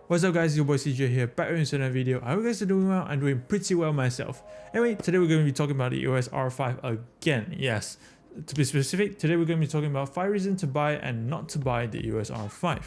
What's up guys, your boy CJ here, back with another video. I hope you guys are doing well. I'm doing pretty well myself. Anyway, today we're going to be talking about the EOS R5 again. Yes, to be specific, today we're going to be talking about 5 reasons to buy and not to buy the EOS R5.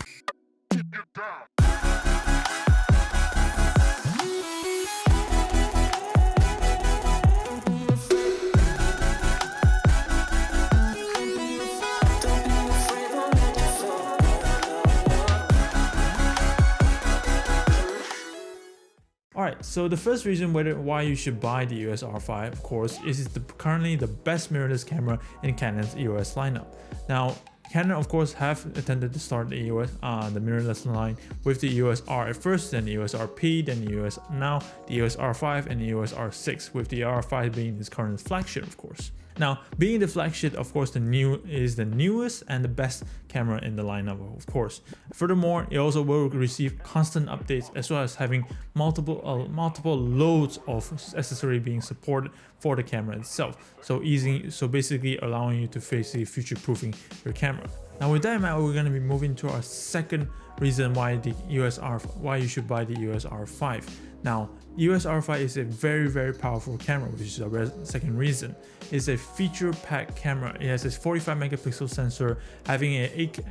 Alright, so the first reason why you should buy the EOS R5, of course, is it's currently the best mirrorless camera in Canon's EOS lineup. Now, Canon of course have attempted to start the EOS, the mirrorless line with the EOS R at first, then the EOS RP, then the EOS now, the EOS R5 and the EOS R6, with the R5 being its current flagship of course. Now, being the flagship, of course, the newest and the best camera in the lineup, of course. Furthermore, it also will receive constant updates as well as having multiple loads of accessory being supported for the camera itself. So basically allowing you to future-proofing your camera. Now, with that in mind, we're going to be moving to our second reason why you should buy the EOS R5. Now, EOS R5 is a very powerful camera, which is our second reason. It's a feature-packed camera. It has a 45 megapixel sensor, having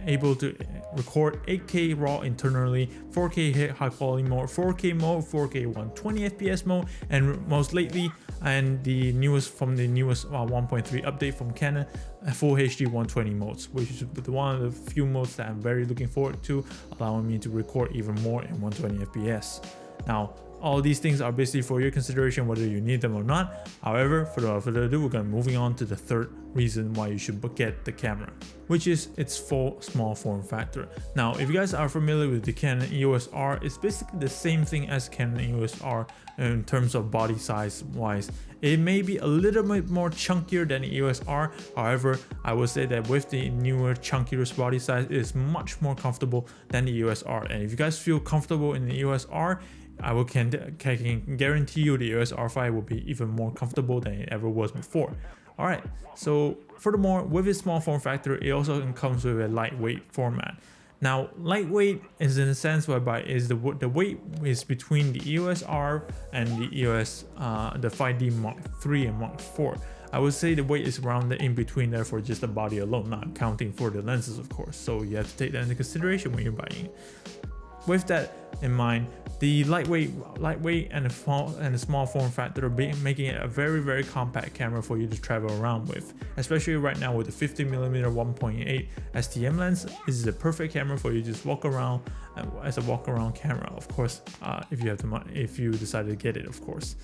able to record 8K RAW internally, 4K high quality mode, 4K mode, 4K 120 FPS mode, and most lately, and the newest 1.3 update from Canon, Full HD 120 modes, which is one of the few modes that I'm very looking forward to, allowing me to record even more in 120 FPS. Now, all these things are basically for your consideration whether you need them or not. However, without further ado, we're going to moving on to the third reason why you should get the camera, which is its full small form factor. Now, if you guys are familiar with the Canon EOS R, it's basically the same thing as Canon EOS R in terms of body size wise. It may be a little bit more chunkier than the EOS R. However, I would say that with the newer chunkier body size, it is much more comfortable than the EOS R. And if you guys feel comfortable in the EOS R, I can guarantee you the EOS R5 will be even more comfortable than it ever was before. Alright, so furthermore, with its small form factor, it also comes with a lightweight format. Now, lightweight is in a sense whereby the weight is between the EOS R and the EOS, the 5D Mark III and Mark IV. I would say the weight is around in between there for just the body alone, not counting for the lenses of course. So you have to take that into consideration when you're buying it. With that in mind, the lightweight and a small form factor making it a very compact camera for you to travel around with. Especially right now with the 50mm 1.8 STM lens, this is the perfect camera for you to just walk around as a walk-around camera. Of course, if you decide to get it, of course.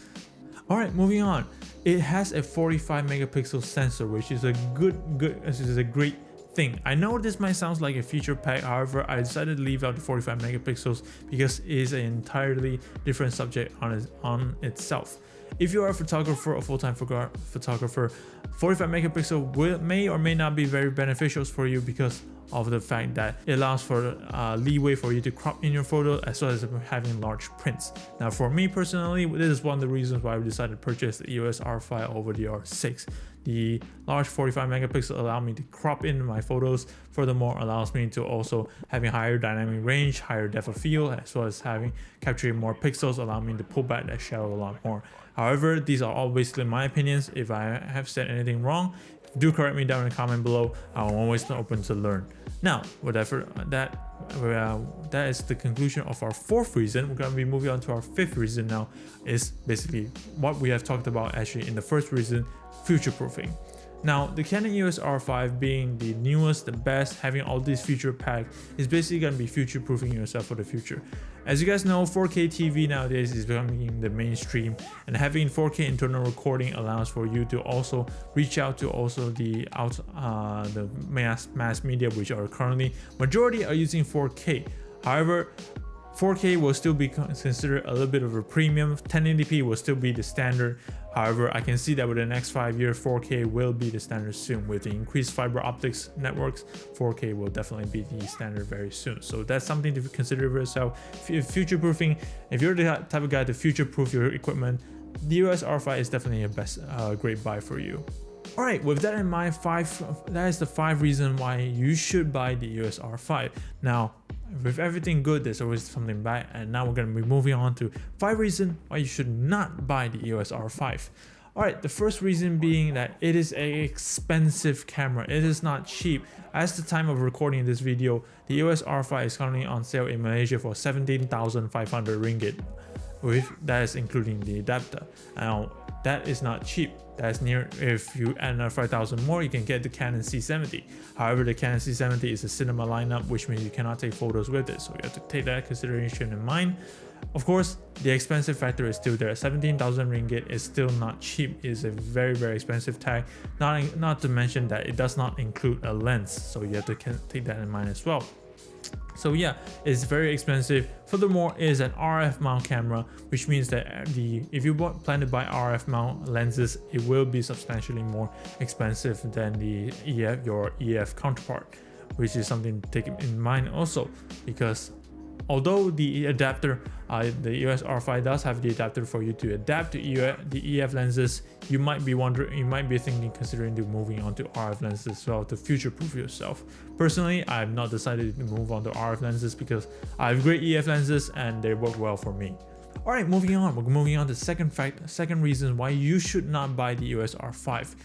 Alright, moving on. It has a 45 megapixel sensor, which is a great thing. I know this might sound like a feature pack, however, I decided to leave out the 45 megapixels because it is an entirely different subject on itself. If you are a photographer, a full-time photographer, 45 megapixel may or may not be very beneficial for you because of the fact that it allows for leeway for you to crop in your photo as well as having large prints. Now, for me personally, this is one of the reasons why I decided to purchase the EOS R5 over the R6. The large 45 megapixel allow me to crop in my photos. Furthermore, allows me to also having higher dynamic range, higher depth of field, as well as capturing more pixels, allow me to pull back that shadow a lot more. However, these are all basically my opinions. If I have said anything wrong, do correct me down in the comment below. I'm always open to learn. Now, whatever that is the conclusion of our fourth reason. We're going to be moving on to our fifth reason now, is basically what we have talked about actually in the first reason, future-proofing. Now, the Canon EOS R5 being the newest, the best, having all these feature packed, is basically going to be future-proofing yourself for the future. As you guys know, 4K TV nowadays is becoming the mainstream, and having 4K internal recording allows for you to also reach out to also the mass media, which are currently majority are using 4K. However, 4K will still be considered a little bit of a premium. 1080p will still be the standard. However, I can see that within the next 5 years, 4K will be the standard soon. With the increased fiber optics networks, 4K will definitely be the standard very soon. So that's something to consider for yourself. Future-proofing, if you're the type of guy to future-proof your equipment, the EOS R5 is definitely a great buy for you. Alright, with that in mind, that is the 5 reasons why you should buy the EOS R5. Now, with everything good, there's always something bad. And now we're going to be moving on to 5 reasons why you should not buy the EOS R5. Alright, the first reason being that it is an expensive camera. It is not cheap. As the time of recording this video, the EOS R5 is currently on sale in Malaysia for 17,500 ringgit. That is including the adapter. Now, that is not cheap. That's near, if you add another 5,000 more, you can get the Canon C70. However, the Canon C70 is a cinema lineup, which means you cannot take photos with it. So you have to take that consideration in mind. Of course, the expensive factor is still there. 17,000 ringgit is still not cheap. It is a very, very expensive tag. Not to mention that it does not include a lens. So you have to take that in mind as well. So yeah, it's very expensive. Furthermore, it is an RF mount camera, which means that if you plan to buy RF mount lenses, it will be substantially more expensive than the your EF counterpart, which is something to take in mind also, because although the adapter, the EOS R5 does have the adapter for you to adapt to the EF lenses, you might be considering moving on to RF lenses as well to future-proof yourself. Personally, I have not decided to move on to RF lenses because I have great EF lenses and they work well for me. Alright, moving on. We're moving on to second reason why you should not buy the EOS R5.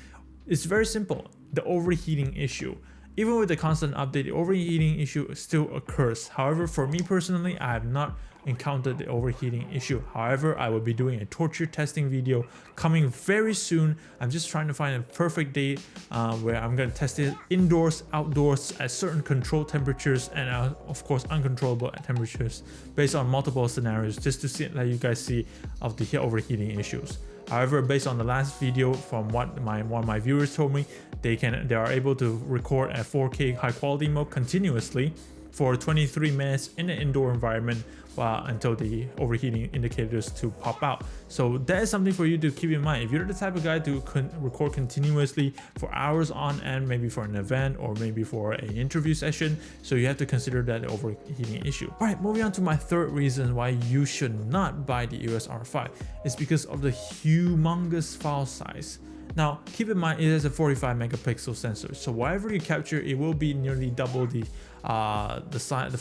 It's very simple, the overheating issue. Even with the constant update, the overheating issue still occurs. However, for me personally, I have not encountered the overheating issue. However, I will be doing a torture testing video coming very soon. I'm just trying to find a perfect day where I'm going to test it indoors, outdoors, at certain controlled temperatures, and of course uncontrollable temperatures based on multiple scenarios, just to let you guys see of the overheating issues. However, based on the last video, from what one of my viewers told me, they are able to record at 4K high quality mode continuously for 23 minutes in an indoor environment until the overheating indicators to pop out. So that is something for you to keep in mind. If you're the type of guy to record continuously for hours on end, maybe for an event or maybe for an interview session, so you have to consider that overheating issue. All right, moving on to my third reason why you should not buy the EOS R5 is because of the humongous file size. Now, keep in mind, it has a 45 megapixel sensor, so whatever you capture, it will be nearly double the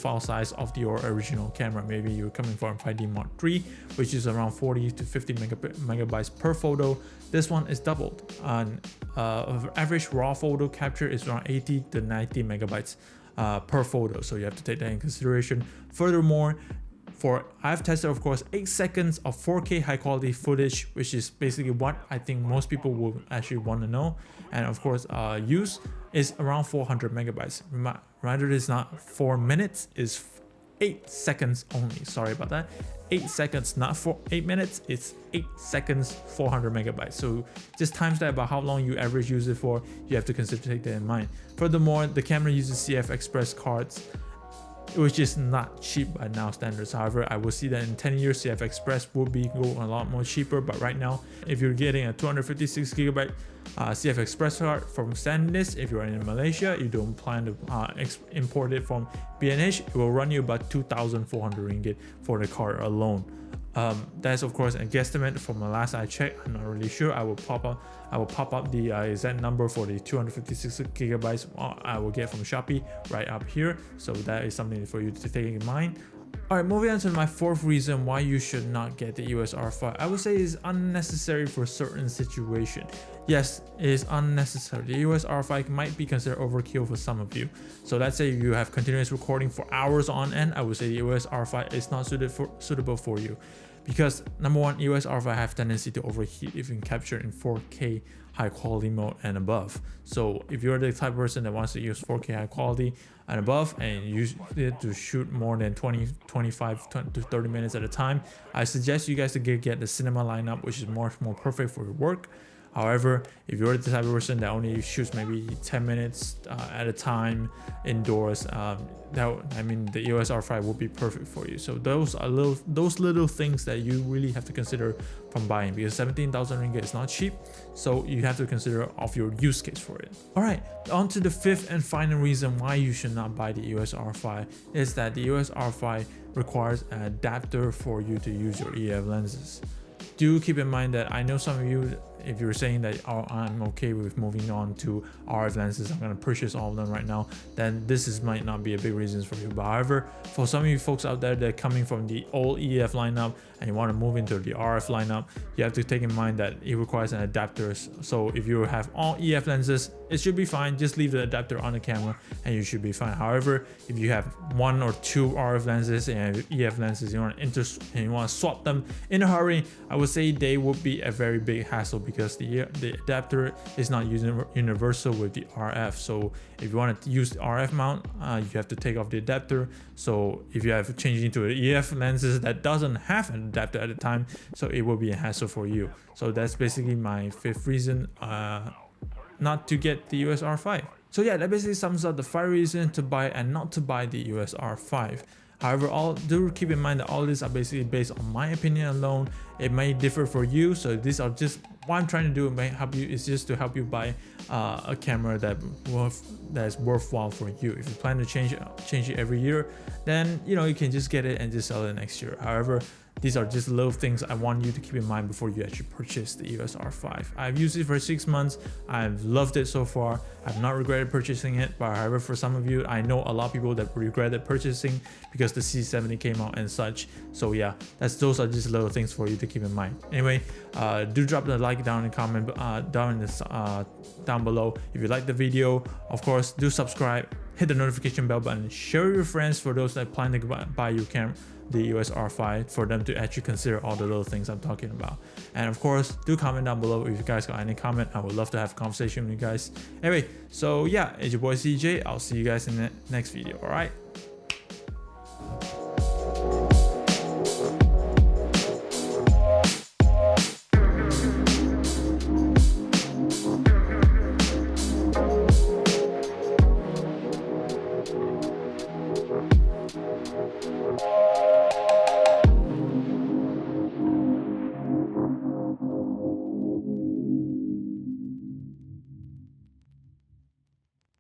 file size of your original camera. Maybe you're coming from 5D Mark III, which is around 40 to 50 megabytes per photo. This one is doubled. Average raw photo capture is around 80 to 90 megabytes per photo, so you have to take that in consideration. Furthermore, I've tested, of course, 8 seconds of 4K high quality footage, which is basically what I think most people will actually want to know. And of course, use is around 400 megabytes. Rather, it's not 4 minutes, it's 8 seconds only. Sorry about that. 8 seconds, not 8 minutes. It's 8 seconds, 400 megabytes. So just times that by how long you average use it for, you have to take that in mind. Furthermore, the camera uses CFexpress cards, which is not cheap by now standards. However, I will see that in 10 years, CFexpress will be going a lot more cheaper. But right now, if you're getting a 256 gigabyte CFexpress card from SanDisk, if you're in Malaysia, you don't plan to import it from B&H, it will run you about 2,400 ringgit for the card alone. That's of course a guesstimate from the last I checked. I'm not really sure. I will pop up the exact number for the 256 gigabytes I will get from Shopee right up here. So that is something for you to take in mind. Alright, moving on to my fourth reason why you should not get the EOS R5. I would say it's unnecessary for certain situation. Yes, it is unnecessary. The EOS R5 might be considered overkill for some of you. So let's say you have continuous recording for hours on end, I would say the EOS R5 is not suitable for you. Because number one, EOS R5 have tendency to overheat if you capture in 4K high quality mode and above. So if you're the type of person that wants to use 4K high quality and above and use it to shoot more than 25 to 30 minutes at a time, I suggest you guys to get the cinema lineup, which is much more perfect for your work. However, if you're the type of person that only shoots maybe 10 minutes at a time indoors, the EOS R5 will be perfect for you. So those little things that you really have to consider from buying, because 17,000 ringgit is not cheap. So you have to consider of your use case for it. All right, on to the fifth and final reason why you should not buy the EOS R5 is that the EOS R5 requires an adapter for you to use your EF lenses. Do keep in mind that I know some of you, if you're saying that, oh, I'm okay with moving on to RF lenses, I'm gonna purchase all of them right now, then this might not be a big reason for you. But however, for some of you folks out there that are coming from the old EF lineup and you want to move into the RF lineup, you have to take in mind that it requires an adapter. So if you have all EF lenses, it should be fine. Just leave the adapter on the camera and you should be fine. However, if you have 1 or 2 RF lenses and EF lenses, you want to swap them in a hurry, I would say they would be a very big hassle, because the adapter is not universal with the RF. So if you want to use the RF mount, you have to take off the adapter. So if you have changed into an EF lenses that doesn't have an adapter at the time, so it will be a hassle for you. So that's basically my 5th reason not to get the EOS R5. So yeah, that basically sums up the 5 reasons to buy and not to buy the EOS R5. However, do keep in mind that all these are basically based on my opinion alone. It may differ for you, so these are just what I'm trying to do. May help you. It's just to help you buy a camera that is worthwhile for you. If you plan to change it every year, then you can just get it and just sell it next year. However, these are just little things I want you to keep in mind before you actually purchase the EOS R5. I've used it for 6 months. I've loved it so far. I've not regretted purchasing it. But however, for some of you, I know a lot of people that regretted purchasing because the C70 came out and such. So yeah, those are just little things for you to keep in mind. Anyway, do drop the like down in comment down below if you like the video. Of course, do subscribe, hit the notification bell button, share with your friends for those that plan to buy your camera, the EOS R5, for them to actually consider all the little things I'm talking about. And of course, do comment down below if you guys got any comment. I would love to have a conversation with you guys. Anyway, so yeah, it's your boy CJ. I'll see you guys in the next video. All right.